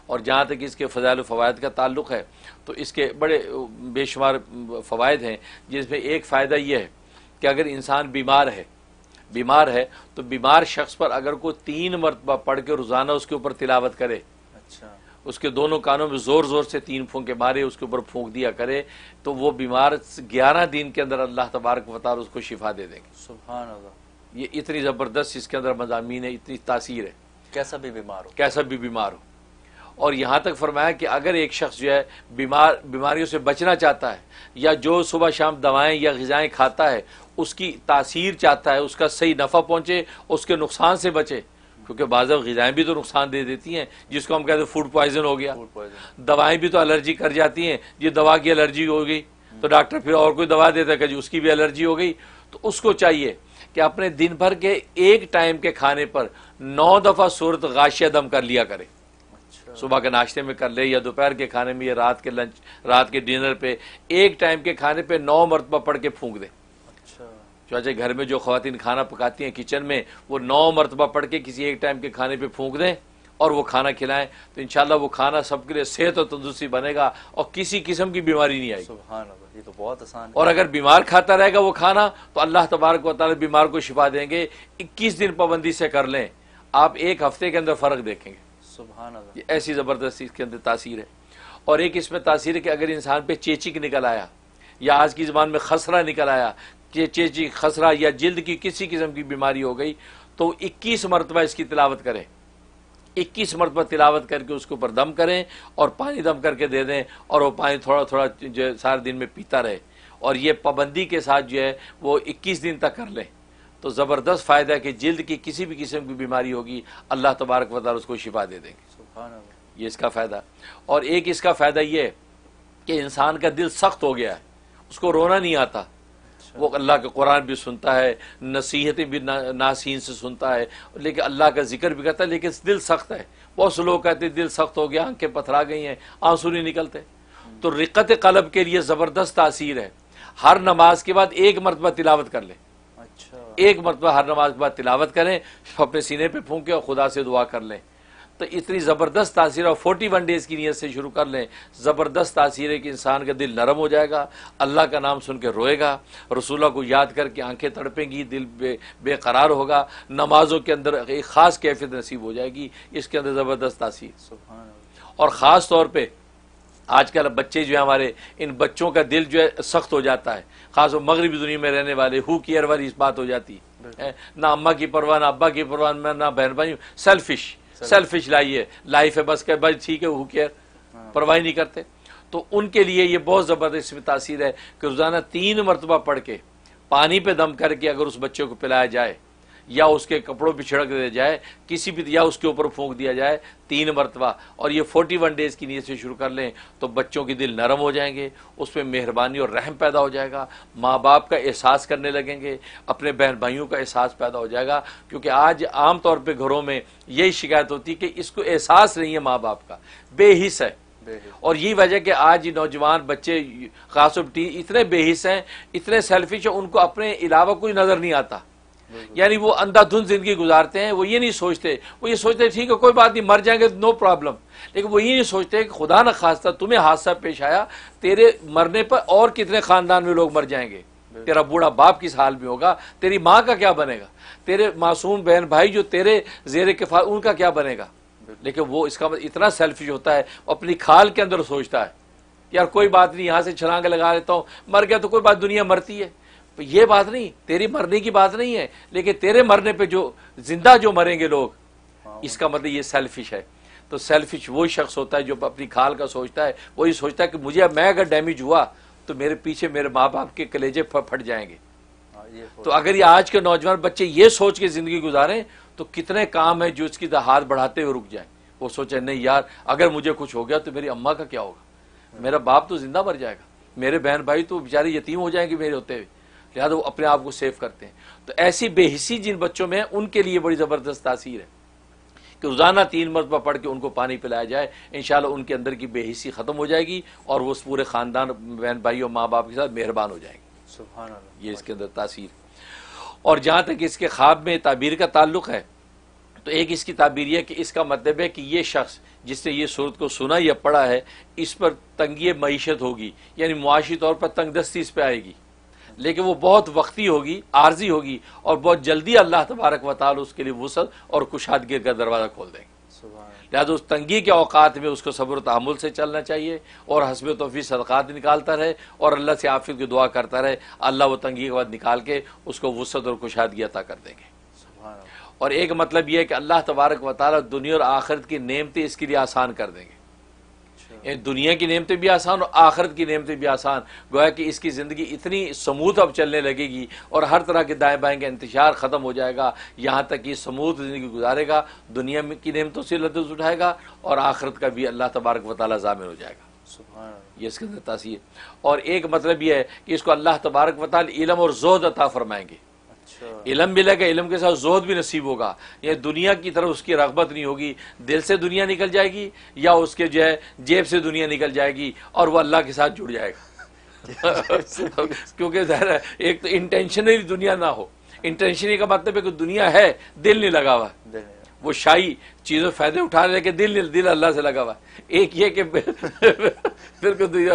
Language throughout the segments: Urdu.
اور جہاں تک اس کے فضائل و فوائد کا تعلق ہے تو اس کے بڑے بے شمار فوائد ہیں، جس میں ایک فائدہ یہ ہے کہ اگر انسان بیمار ہے تو بیمار شخص پر اگر کوئی 3 مرتبہ پڑھ کے روزانہ اس کے اوپر تلاوت کرے، اچھا، اس کے دونوں کانوں میں زور زور سے 3 پھونکے مارے، اس کے اوپر پھونک دیا کرے، تو وہ بیمار 11 دن کے اندر اللہ تبارک و تعالی اس کو شفا دے دیں گے۔ سبحان اللہ، یہ اتنی زبردست اس کے اندر مضامین ہے، اتنی تاثیر ہے، کیسا بھی بیمار ہو۔ کیسا بھی بیمار ہو۔ اور یہاں تک فرمایا کہ اگر ایک شخص جو ہے بیماریوں سے بچنا چاہتا ہے، یا جو صبح شام دوائیں یا غذائیں کھاتا ہے اس کی تاثیر چاہتا ہے، اس کا صحیح نفع پہنچے، اس کے نقصان سے بچے، کیونکہ بعض غذائیں بھی تو نقصان دے دیتی ہیں، جس کو ہم کہتے ہیں فوڈ پوائزن ہو گیا، فوڈ پوائزن، دوائیں بھی تو الرجی کر جاتی ہیں، یہ دوا کی الرجی ہو گئی تو ڈاکٹر پھر اور کوئی دوا دیتا ہے کہ جی اس کی بھی الرجی ہو گئی، تو اس کو چاہیے کہ اپنے دن بھر کے ایک ٹائم کے کھانے پر 9 دفعہ سورۃ غاشیہ دم کر لیا کرے۔ صبح کے ناشتے میں کر لے، یا دوپہر کے کھانے میں، یا رات کے ڈنر پہ ایک ٹائم کے کھانے پہ 9 مرتبہ پڑھ کے پھونک دیں۔ چاچے گھر میں جو خواتین کھانا پکاتی ہیں کچن میں، وہ 9 مرتبہ پڑھ کے کسی ایک ٹائم کے کھانے پہ پھونک دیں اور وہ کھانا کھلائیں، تو انشاءاللہ وہ کھانا سب کے لیے صحت اور تندرستی بنے گا اور کسی قسم کی بیماری نہیں آئے گی۔ سبحان اللہ، یہ تو بہت آسان ہے۔ اور اگر بیمار کھاتا رہے گا وہ کھانا تو اللہ تبارک و تعالی بیمار کو شفا دیں گے۔ 21 دن پابندی سے کر لیں، آپ ایک ہفتے کے اندر فرق دیکھیں گے۔ سبحان اللہ، یہ ایسی زبردست اس کے اندر تاثیر ہے۔ اور ایک اس میں تاثیر ہے کہ اگر انسان پہ چیچک نکل آیا، یا آج کی زبان میں خسرہ نکل آیا، کہ چیچک، خسرہ یا جلد کی کسی قسم کی بیماری ہو گئی، تو 21 مرتبہ اس کی تلاوت کریں، 21 مرتبہ تلاوت کر کے اس کے اوپر دم کریں اور پانی دم کر کے دے دیں، اور وہ پانی تھوڑا تھوڑا جو سارے دن میں پیتا رہے، اور یہ پابندی کے ساتھ جو ہے وہ 21 دن تک کر لیں، تو زبردست فائدہ ہے کہ جلد کی کسی بھی قسم کی بیماری ہوگی اللہ تبارک و تعالی اس کو شفا دے دیں گے۔ سبحان اللہ، یہ اس کا فائدہ۔ اور ایک اس کا فائدہ یہ ہے کہ انسان کا دل سخت ہو گیا ہے، اس کو رونا نہیں آتا، وہ اللہ کا قرآن بھی سنتا ہے، نصیحتیں بھی ناصحین سے سنتا ہے، لیکن اللہ کا ذکر بھی کرتا ہے، لیکن دل سخت ہے۔ بہت سے لوگ کہتے ہیں دل سخت ہو گیا، آنکھیں پتھرا گئی ہیں، آنسو نہیں نکلتے، تو رقت قلب کے لیے زبردست تاثیر ہے۔ ہر نماز کے بعد 1 مرتبہ تلاوت کر لیں، اچھا، 1 مرتبہ ہر نماز کے بعد تلاوت کریں، اپنے سینے پہ پھونکیں اور خدا سے دعا کر لیں، تو اتنی زبردست تاثیر ہے۔ 41 ڈیز کی نیت سے شروع کر لیں، زبردست تاثیر ہے کہ انسان کا دل نرم ہو جائے گا، اللہ کا نام سن کے روئے گا، رسول اللہ کو یاد کر کے آنکھیں تڑپیں گی، دل بے قرار ہوگا، نمازوں کے اندر ایک خاص کیفیت نصیب ہو جائے گی، اس کے اندر زبردست تاثیر۔ سبحان اللہ، اور خاص طور پہ آج کل بچے جو ہیں ہمارے، ان بچوں کا دل جو ہے سخت ہو جاتا ہے، خاص طور مغربی دنیا میں رہنے والے، ہو کیئر والی اس بات ہو جاتی ہے، نہ اماں کی پرواہ، نہ ابا کی پرواہ، نہ بہن بھائی، سیلفش لائیے لائف ہے، بس کہ بھائی ٹھیک ہے، ہو کیئر، پرواہ نہیں کرتے۔ تو ان کے لیے یہ بہت زبردست تاثیر ہے کہ روزانہ 3 مرتبہ پڑھ کے پانی پہ دم کر کے اگر اس بچے کو پلایا جائے، یا اس کے کپڑوں پہ چھڑک دیا جائے کسی بھی، یا اس کے اوپر پھونک دیا جائے 3 مرتبہ، اور یہ 41 ڈیز کی نیت سے شروع کر لیں، تو بچوں کے دل نرم ہو جائیں گے، اس میں مہربانی اور رحم پیدا ہو جائے گا، ماں باپ کا احساس کرنے لگیں گے، اپنے بہن بھائیوں کا احساس پیدا ہو جائے گا، کیونکہ آج عام طور پہ گھروں میں یہی شکایت ہوتی ہے کہ اس کو احساس نہیں ہے ماں باپ کا، بے حس ہے۔ اور یہی وجہ کہ آج نوجوان بچے خاص طور پہ اتنے بے حس ہیں، اتنے سیلفش ہیں، ان کو اپنے علاوہ کوئی نظر نہیں آتا، یعنی وہ اندھا دھند زندگی گزارتے ہیں، وہ یہ نہیں سوچتے، وہ یہ سوچتے ہیں ٹھیک ہے کوئی بات نہیں، مر جائیں گے نو پرابلم، لیکن وہ یہ نہیں سوچتے کہ خدا نہ خواستہ تمہیں حادثہ پیش آیا، تیرے مرنے پر اور کتنے خاندان میں لوگ مر جائیں گے، تیرا بوڑھا باپ کس حال میں ہوگا، تیری ماں کا کیا بنے گا، تیرے معصوم بہن بھائی جو تیرے زیر کفالت ان کا کیا بنے گا۔ لیکن وہ اس کا اتنا سیلفش ہوتا ہے، اپنی کھال کے اندر سوچتا ہے یار کوئی بات نہیں، یہاں سے چھلانگ لگا لیتا ہوں، مر گیا تو کوئی بات، دنیا مرتی ہے، یہ بات نہیں، تیری مرنے کی بات نہیں ہے، لیکن تیرے مرنے پہ جو زندہ جو مریں گے لوگ، اس کا مطلب یہ سیلفش ہے۔ تو سیلفش وہی شخص ہوتا ہے جو اپنی کھال کا سوچتا ہے، وہی سوچتا ہے کہ میں اگر ڈیمیج ہوا تو میرے پیچھے میرے ماں باپ کے کلیجے پھٹ جائیں گے۔ تو اگر یہ آج کے نوجوان بچے یہ سوچ کے زندگی گزاریں تو کتنے کام ہیں جو اس کی ہاتھ بڑھاتے ہوئے رک جائیں، وہ سوچیں نہیں یار اگر مجھے کچھ ہو گیا تو میری اماں کا کیا ہوگا، میرا باپ تو زندہ مر جائے گا، میرے بہن بھائی تو بیچارے یتیم ہو جائیں گے میرے ہوتے ہوئے، لہٰذا وہ اپنے آپ کو سیو کرتے ہیں۔ تو ایسی بے حسی جن بچوں میں ہے ان کے لیے بڑی زبردست تاثیر ہے کہ روزانہ 3 مرتبہ پڑھ کے ان کو پانی پلایا جائے، انشاءاللہ ان کے اندر کی بے حسی ختم ہو جائے گی اور وہ پورے خاندان بہن بھائی اور ماں باپ کے ساتھ مہربان ہو جائیں گے۔ سبحان اللہ، یہ اس کے اندر تاثیر۔ اور جہاں تک اس کے خواب میں تعبیر کا تعلق ہے تو ایک اس کی تعبیر یہ کہ اس کا مطلب ہے کہ یہ شخص جس نے یہ صورت کو سنا یا پڑھا ہے اس پر تنگی معیشت ہوگی، یعنی معاشی طور پر تنگ دستی اس پہ آئے گی، لیکن وہ بہت وقتی ہوگی، عارضی ہوگی، اور بہت جلدی اللہ تبارک و تعالی اس کے لیے وسعت اور کشادگی کا دروازہ کھول دیں گے۔ سبحان اللہ۔ لہٰذا اس تنگی کے اوقات میں اس کو صبر و تحمل سے چلنا چاہیے اور حسب توفیق صدقات نکالتا رہے اور اللہ سے عافیت کی دعا کرتا رہے، اللہ وہ تنگی کے بعد نکال کے اس کو وسعت اور کشادگی عطا کر دیں گے۔ سبحان اللہ۔ اور ایک مطلب یہ ہے کہ اللہ تبارک و تعالی دنیا اور آخرت کی نعمتیں اس کے لیے آسان کر دیں گے، اچھا۔ یعنی دنیا کی نعمتیں بھی آسان اور آخرت کی نعمتیں بھی آسان، گویا کہ اس کی زندگی اتنی سموتھ اب چلنے لگے گی اور ہر طرح کے دائیں بائیں کا انتشار ختم ہو جائے گا، یہاں تک کہ سموتھ زندگی گزارے گا، دنیا کی نعمتوں سے لطف اٹھائے گا اور آخرت کا بھی اللہ تبارک و تعالی ضامن ہو جائے گا۔ سبحان اللہ۔ یہ اس کے اندر تاثیر۔ اور ایک مطلب یہ ہے کہ اس کو اللہ تبارک و تعالی علم اور زہد عطا فرمائیں گے، اچھا۔ علم ملے گا، علم کے ساتھ زہد بھی نصیب ہوگا، یہ دنیا کی طرف اس کی رغبت نہیں ہوگی، دل سے دنیا نکل جائے گی یا اس کے جو ہے جیب سے دنیا نکل جائے گی اور وہ اللہ کے ساتھ جڑ جائے گا کیونکہ ظاہر ہے ایک تو انٹینشنلی دنیا نہ ہو، انٹینشنلی کا مطلب ہے کہ دنیا ہے دل نہیں لگا ہوا، دل میں۔ وہ شائی چیزوں فائدے اٹھا رہے کہ دل اللہ سے لگا ہوا ہے۔ ایک یہ کہ پھر کو دنیا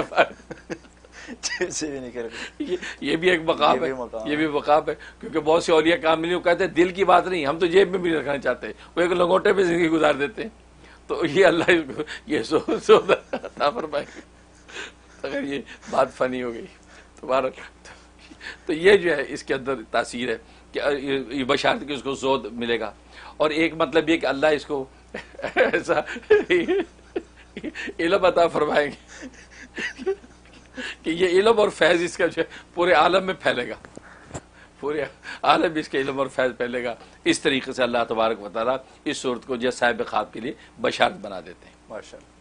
جیسے بھی نکل گئے۔ یہ بھی ایک مقام یہ ہے، بھی مقام یہ بھی مقام ہے، کیونکہ بہت سے اولیاء کاملین کو کہتے ہیں دل کی بات نہیں، ہم تو جیب میں بھی رکھنا چاہتے ہیں، وہ ایک لنگوٹے پہ زندگی گزار دیتے ہیں، تو یہ اللہ یہ سودا عطا فرمائے گا۔ اگر یہ بات فنی ہو گئی تو یہ جو ہے اس کے اندر تاثیر ہے کہ یہ بشارت کہ اس کو زود ملے گا۔ اور ایک مطلب یہ کہ اللہ اس کو ایسا علم عطا فرمائیں گے کہ یہ علم اور فیض اس کا جو ہے پورے عالم میں پھیلے گا، پورے عالم اس کے علم اور فیض پھیلے گا۔ اس طریقے سے اللہ تبارک و تعالیٰ اس صورت کو جو صاحب خواب کے لیے بشارت بنا دیتے ہیں۔ ماشاء اللہ۔